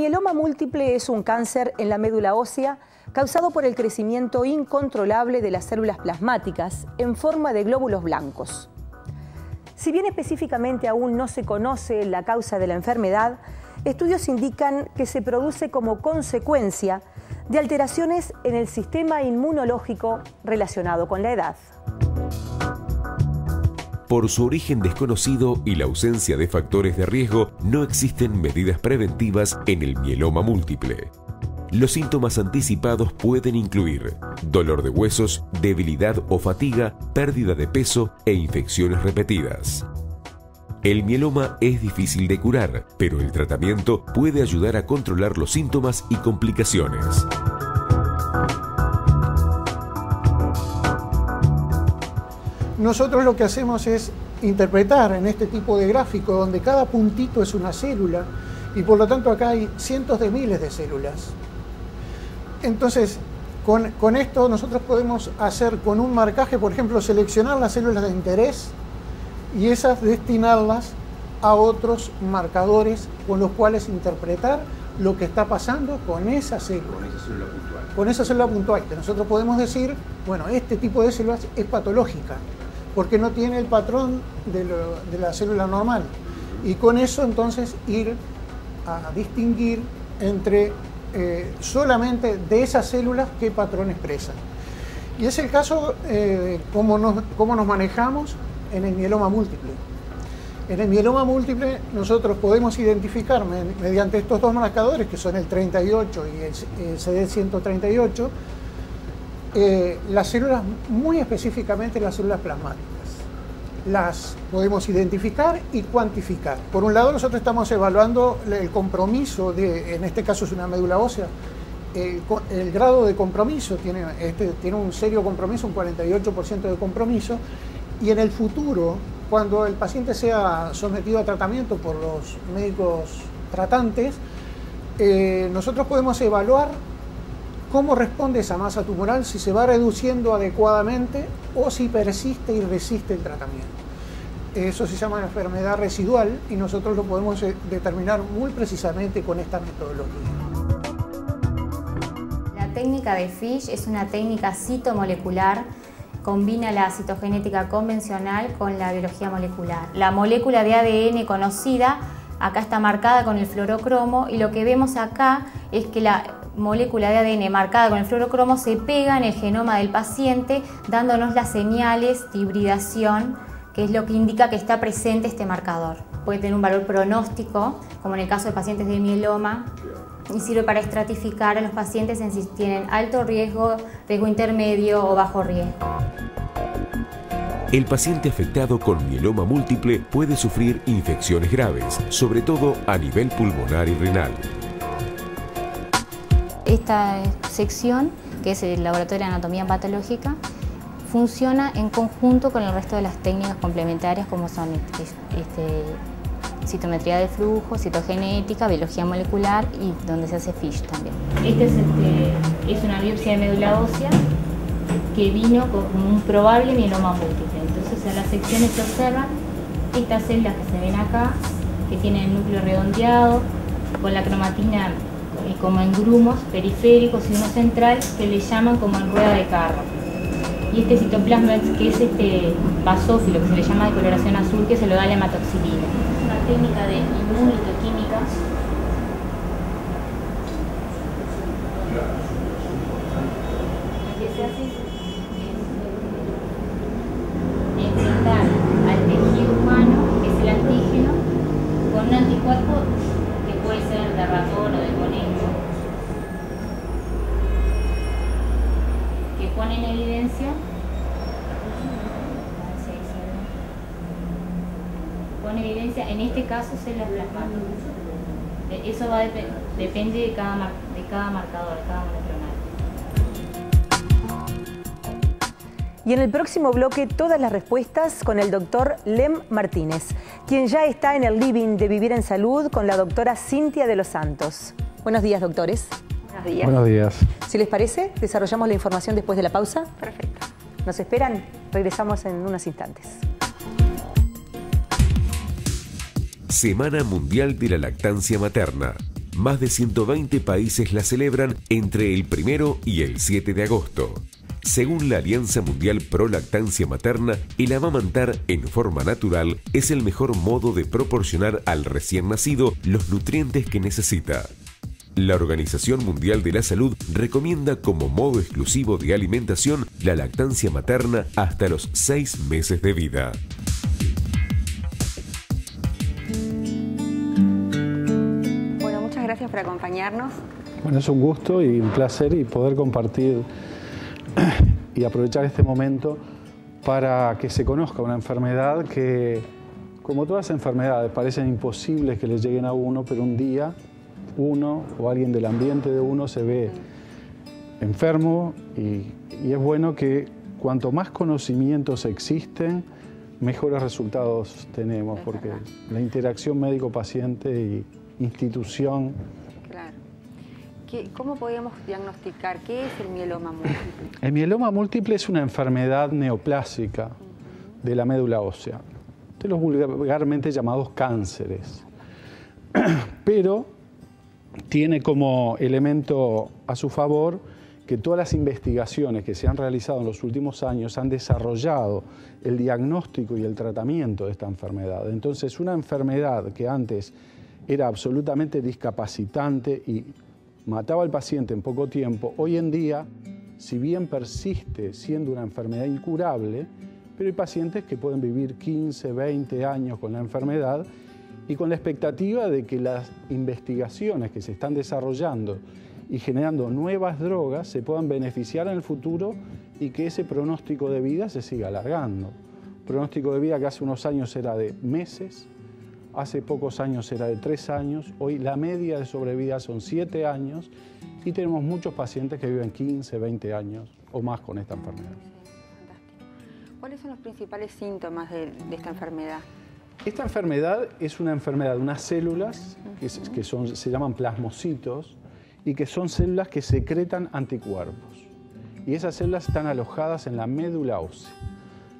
mieloma múltiple es un cáncer en la médula ósea causado por el crecimiento incontrolable de las células plasmáticas en forma de glóbulos blancos. Si bien específicamente aún no se conoce la causa de la enfermedad, estudios indican que se produce como consecuencia de alteraciones en el sistema inmunológico relacionado con la edad. Por su origen desconocido y la ausencia de factores de riesgo, no existen medidas preventivas en el mieloma múltiple. Los síntomas anticipados pueden incluir dolor de huesos, debilidad o fatiga, pérdida de peso e infecciones repetidas. El mieloma es difícil de curar, pero el tratamiento puede ayudar a controlar los síntomas y complicaciones. Nosotros lo que hacemos es interpretar en este tipo de gráfico donde cada puntito es una célula y por lo tanto acá hay cientos de miles de células. Entonces, con esto nosotros podemos hacer con un marcaje, por ejemplo, seleccionar las células de interés y esas destinarlas a otros marcadores con los cuales interpretar lo que está pasando con esa célula. Con esa célula puntual. Con esa célula puntual, que nosotros podemos decir, bueno, este tipo de células es patológica, porque no tiene el patrón de la célula normal. Y con eso entonces ir a distinguir entre solamente de esas células qué patrón expresan. Y es el caso cómo nos manejamos en el mieloma múltiple. En el mieloma múltiple nosotros podemos identificar mediante estos dos marcadores, que son el 38 y el CD138, las células, muy específicamente las células plasmáticas. Las podemos identificar y cuantificar. Por un lado, nosotros estamos evaluando el compromiso en este caso es una médula ósea, el grado de compromiso, tiene un serio compromiso, un 48% de compromiso, y en el futuro, cuando el paciente sea sometido a tratamiento por los médicos tratantes, nosotros podemos evaluar cómo responde esa masa tumoral, si se va reduciendo adecuadamente o si persiste y resiste el tratamiento. Eso se llama enfermedad residual y nosotros lo podemos determinar muy precisamente con esta metodología. La técnica de FISH es una técnica citomolecular, combina la citogenética convencional con la biología molecular. La molécula de ADN conocida acá está marcada con el fluorocromo y lo que vemos acá es que la molécula de ADN marcada con el fluorocromo se pega en el genoma del paciente, dándonos las señales de hibridación, que es lo que indica que está presente este marcador. Puede tener un valor pronóstico, como en el caso de pacientes de mieloma, y sirve para estratificar a los pacientes en si tienen alto riesgo, riesgo intermedio o bajo riesgo. El paciente afectado con mieloma múltiple puede sufrir infecciones graves, sobre todo a nivel pulmonar y renal. Esta sección, que es el Laboratorio de Anatomía Patológica, funciona en conjunto con el resto de las técnicas complementarias como son citometría de flujo, citogenética, biología molecular y donde se hace FISH también. Es una biopsia de médula ósea que vino con un probable mieloma múltiple. Entonces en las secciones se observan estas células que se ven acá, que tienen el núcleo redondeado, con la cromatina como en grumos periféricos y uno central que le llaman como en rueda de carro. Y este citoplasma, que es este basófilo que se le llama de coloración azul, que se lo da la hematoxilina. Es una técnica de inmunitoquímica. Lo que se hace es enfrentar al tejido humano, que es el antígeno, con un anticuerpo que puede ser de ratón o de conejo, que pone en evidencia en este caso células plasmáticas. Eso depende de cada marcador, de cada monoclonal. Y en el próximo bloque todas las respuestas con el doctor Lem Martínez, quien ya está en el living de Vivir en Salud con la doctora Cintia de los Santos. Buenos días, doctores. Buenos días. Buenos días. Si les parece, desarrollamos la información después de la pausa. Perfecto. ¿Nos esperan? Regresamos en unos instantes. Semana Mundial de la Lactancia Materna. Más de 120 países la celebran entre el 1 y el 7 de agosto. Según la Alianza Mundial Pro Lactancia Materna, el amamantar en forma natural es el mejor modo de proporcionar al recién nacido los nutrientes que necesita. La Organización Mundial de la Salud recomienda como modo exclusivo de alimentación la lactancia materna hasta los 6 meses de vida. Bueno, muchas gracias por acompañarnos. Bueno, es un gusto y un placer y poder compartir y aprovechar este momento para que se conozca una enfermedad que, como todas las enfermedades, parecen imposibles que le lleguen a uno, pero un día uno o alguien del ambiente de uno se ve enfermo y es bueno que cuanto más conocimientos existen, mejores resultados tenemos, porque la interacción médico-paciente y institución. Claro. ¿Cómo podemos diagnosticar qué es el mieloma múltiple? El mieloma múltiple es una enfermedad neoplásica de la médula ósea, de los vulgarmente llamados cánceres, pero tiene como elemento a su favor que todas las investigaciones que se han realizado en los últimos años han desarrollado el diagnóstico y el tratamiento de esta enfermedad. Entonces, una enfermedad que antes era absolutamente discapacitante y mataba al paciente en poco tiempo, hoy en día, si bien persiste siendo una enfermedad incurable, pero hay pacientes que pueden vivir 15, 20 años con la enfermedad y con la expectativa de que las investigaciones que se están desarrollando y generando nuevas drogas se puedan beneficiar en el futuro y que ese pronóstico de vida se siga alargando. Pronóstico de vida que hace unos años era de meses, hace pocos años era de 3 años, hoy la media de sobrevida son 7 años y tenemos muchos pacientes que viven 15, 20 años o más con esta enfermedad. Fantástico. ¿Cuáles son los principales síntomas de esta enfermedad? Esta enfermedad es una enfermedad de unas células que se llaman plasmocitos y que son células que secretan anticuerpos. Y esas células están alojadas en la médula ósea.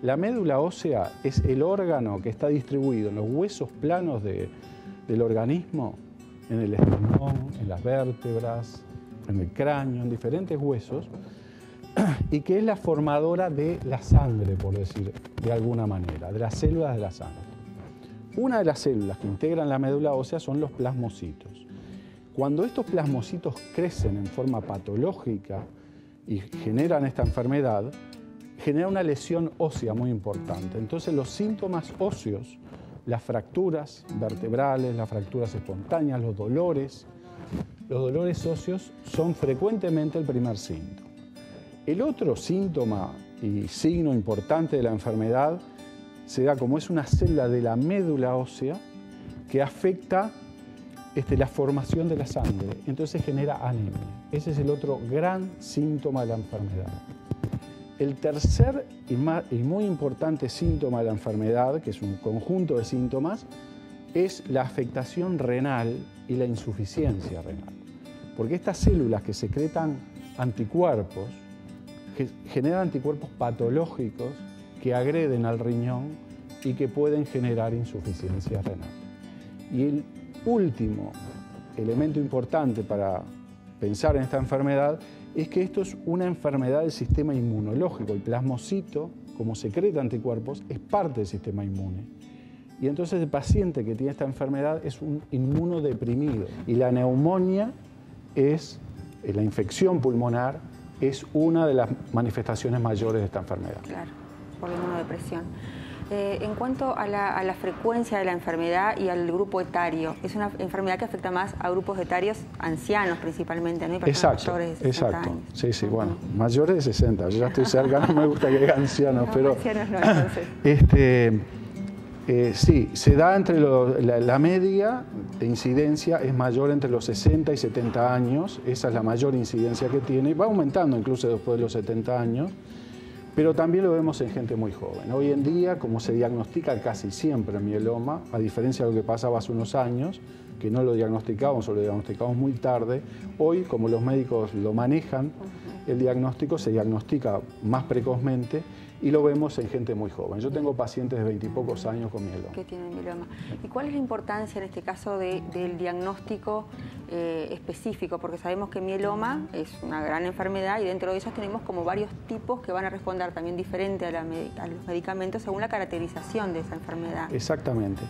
La médula ósea es el órgano que está distribuido en los huesos planos del organismo, en el esternón, en las vértebras, en el cráneo, en diferentes huesos, y que es la formadora de la sangre, por decir de alguna manera, de las células de la sangre. Una de las células que integran la médula ósea son los plasmocitos. Cuando estos plasmocitos crecen en forma patológica y generan esta enfermedad, genera una lesión ósea muy importante. Entonces los síntomas óseos, las fracturas vertebrales, las fracturas espontáneas, los dolores óseos son frecuentemente el primer síntoma. El otro síntoma y signo importante de la enfermedad se da como es una célula de la médula ósea que afecta la formación de la sangre, entonces genera anemia. Ese es el otro gran síntoma de la enfermedad. El tercer y muy importante síntoma de la enfermedad, que es un conjunto de síntomas, es la afectación renal y la insuficiencia renal. Porque estas células que secretan anticuerpos, que generan anticuerpos patológicos que agreden al riñón y que pueden generar insuficiencia renal. Y el último elemento importante para pensar en esta enfermedad es que esto es una enfermedad del sistema inmunológico. El plasmocito, como secreta anticuerpos, es parte del sistema inmune. Y entonces el paciente que tiene esta enfermedad es un inmunodeprimido. Y la neumonía la infección pulmonar es una de las manifestaciones mayores de esta enfermedad. Claro, por la inmunodepresión. En cuanto a la frecuencia de la enfermedad y al grupo etario, es una enfermedad que afecta más a grupos etarios ancianos principalmente, ¿no? Y personas mayores de 60 años. Sí, bueno, mayores de 60, yo ya estoy cerca, no me gusta que diga ancianos, no, pero... Ancianos no, entonces. Sí, se da entre la media de incidencia es mayor entre los 60 y 70 años, esa es la mayor incidencia que tiene, va aumentando incluso después de los 70 años, pero también lo vemos en gente muy joven. Hoy en día, como se diagnostica casi siempre mieloma, a diferencia de lo que pasaba hace unos años, que no lo diagnosticábamos o lo diagnosticamos muy tarde, hoy, como los médicos lo manejan, el diagnóstico se diagnostica más precozmente y lo vemos en gente muy joven. Yo tengo pacientes de 20 y pocos años con mieloma. Que tienen mieloma. ¿Y cuál es la importancia en este caso del diagnóstico específico? Porque sabemos que mieloma es una gran enfermedad y dentro de ellas tenemos como varios tipos que van a responder también diferente a los medicamentos según la caracterización de esa enfermedad. Exactamente.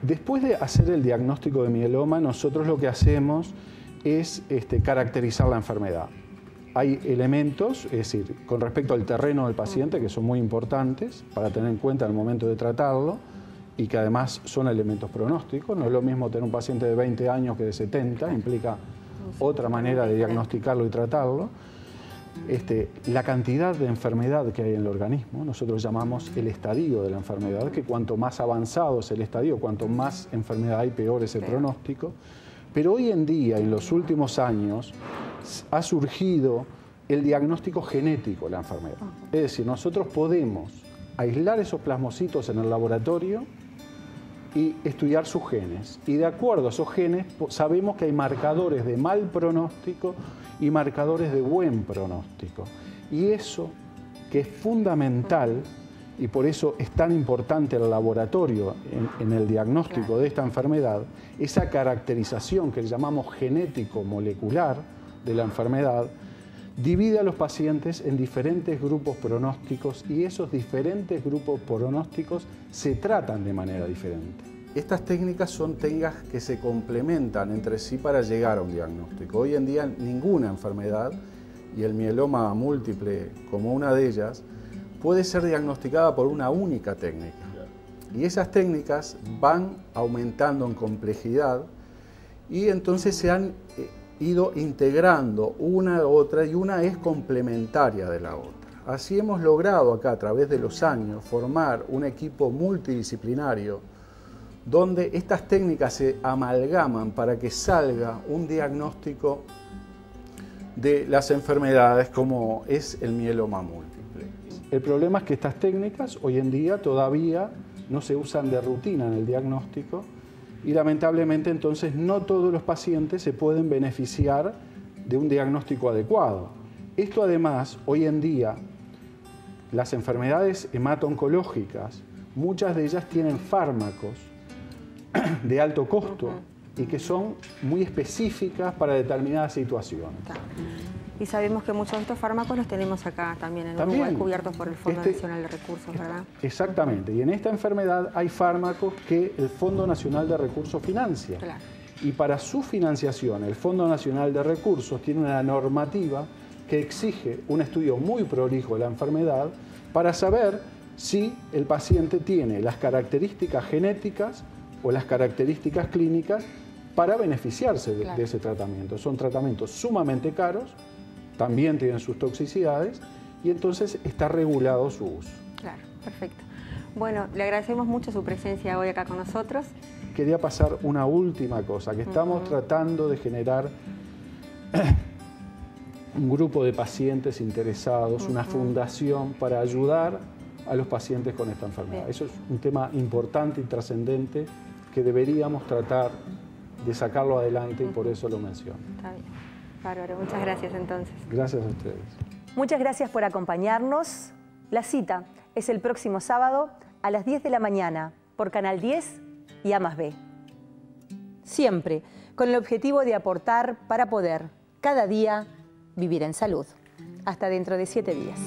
Después de hacer el diagnóstico de mieloma, nosotros lo que hacemos es caracterizar la enfermedad. Hay elementos, es decir, con respecto al terreno del paciente, que son muy importantes para tener en cuenta al momento de tratarlo y que además son elementos pronósticos. No es lo mismo tener un paciente de 20 años que de 70, implica otra manera de diagnosticarlo y tratarlo. La cantidad de enfermedad que hay en el organismo, nosotros llamamos el estadio de la enfermedad, que cuanto más avanzado es el estadio, cuanto más enfermedad hay, peor es el pronóstico. Pero hoy en día, en los últimos años, ha surgido el diagnóstico genético de la enfermedad. Es decir, nosotros podemos aislar esos plasmocitos en el laboratorio y estudiar sus genes. Y de acuerdo a esos genes, sabemos que hay marcadores de mal pronóstico y marcadores de buen pronóstico. Y eso, que es fundamental, y por eso es tan importante el laboratorio en el diagnóstico de esta enfermedad, esa caracterización que llamamos genético-molecular de la enfermedad, divide a los pacientes en diferentes grupos pronósticos y esos diferentes grupos pronósticos se tratan de manera diferente. Estas técnicas son técnicas que se complementan entre sí para llegar a un diagnóstico. Hoy en día ninguna enfermedad, y el mieloma múltiple como una de ellas, puede ser diagnosticada por una única técnica. Y esas técnicas van aumentando en complejidad y entonces se han ido integrando una a otra y una es complementaria de la otra. Así hemos logrado acá a través de los años formar un equipo multidisciplinario donde estas técnicas se amalgaman para que salga un diagnóstico de las enfermedades como es el mieloma múltiple. El problema es que estas técnicas hoy en día todavía no se usan de rutina en el diagnóstico y lamentablemente entonces no todos los pacientes se pueden beneficiar de un diagnóstico adecuado. Esto además, hoy en día, las enfermedades hemato-oncológicas, muchas de ellas tienen fármacos de alto costo y que son muy específicas para determinadas situaciones. Y sabemos que muchos de estos fármacos los tenemos acá también en Uruguay, cubiertos por el Fondo Nacional de Recursos, ¿verdad? Exactamente. Y en esta enfermedad hay fármacos que el Fondo Nacional de Recursos financia. Claro. Y para su financiación, el Fondo Nacional de Recursos tiene una normativa que exige un estudio muy prolijo de la enfermedad para saber si el paciente tiene las características genéticas o las características clínicas para beneficiarse de ese tratamiento. Son tratamientos sumamente caros, también tienen sus toxicidades y entonces está regulado su uso. Claro, perfecto. Bueno, le agradecemos mucho su presencia hoy acá con nosotros. Quería pasar una última cosa, que estamos tratando de generar un grupo de pacientes interesados, una fundación para ayudar a los pacientes con esta enfermedad. Bien. Eso es un tema importante y trascendente que deberíamos tratar de sacarlo adelante y por eso lo menciono. Está bien. Bárbaro, muchas gracias entonces. Gracias a ustedes. Muchas gracias por acompañarnos. La cita es el próximo sábado a las 10 de la mañana por Canal 10 y A+B. Siempre con el objetivo de aportar para poder cada día vivir en salud. Hasta dentro de 7 días.